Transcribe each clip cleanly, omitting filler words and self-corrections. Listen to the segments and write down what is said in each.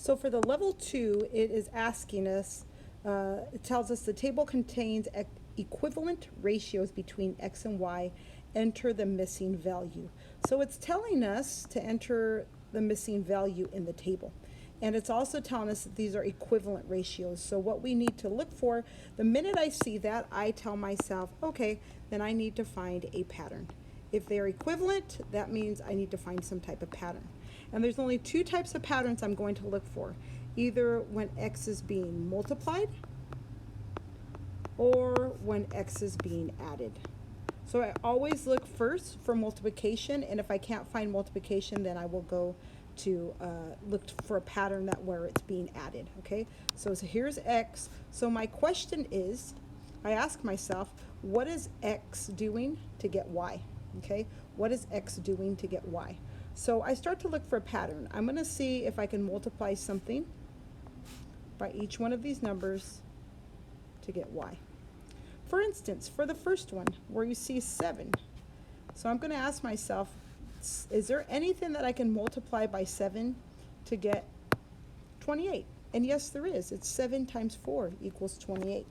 So for the level 2, it is asking us, it tells us the table contains equivalent ratios between x and y. Enter the missing value. So it's telling us to enter the missing value in the table. And it's also telling us that these are equivalent ratios. So what we need to look for, the minute I see that, I tell myself, okay, then I need to find a pattern. If they're equivalent, that means I need to find some type of pattern. And there's only two types of patterns I'm going to look for. Either when x is being multiplied or when x is being added. So I always look first for multiplication, and if I can't find multiplication, then I will go to look for a pattern that where it's being added. Okay, so here's x. So my question is, I ask myself, what is x doing to get y? Okay, what is x doing to get y? So I start to look for a pattern. I'm going to see if I can multiply something by each one of these numbers to get y. For instance, for the first one, where you see 7, so I'm going to ask myself, is there anything that I can multiply by 7 to get 28? And yes, there is. It's 7 times 4 equals 28.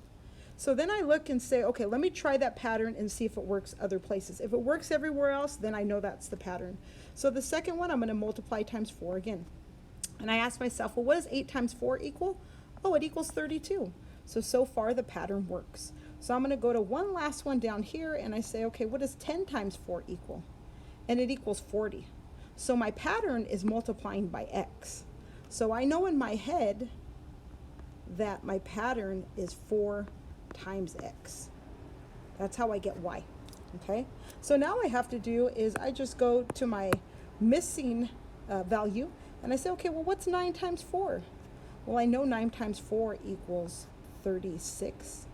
So then I look and say, okay, let me try that pattern and see if it works other places. If it works everywhere else, then I know that's the pattern. So the second one, I'm going to multiply times 4 again. And I ask myself, well, what does 8 times 4 equal? Oh, it equals 32. So far the pattern works. So I'm going to go to one last one down here and I say, okay, what does 10 times 4 equal? And it equals 40. So my pattern is multiplying by x. So I know in my head that my pattern is 4 times x. That's how I get y. Okay, so now I have to do is I just go to my missing value and I say, okay, well, what's 9 times 4? Well, I know 9 times 4 equals 36.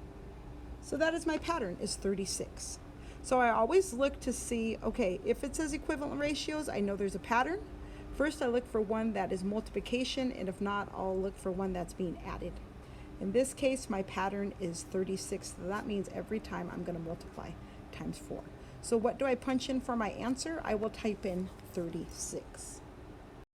So that is my pattern, is 36. So I always look to see, okay, if it says equivalent ratios, I know there's a pattern. First, I look for one that is multiplication, and if not, I'll look for one that's being added. In this case, my pattern is 36. So that means every time I'm going to multiply times 4. So what do I punch in for my answer? I will type in 36.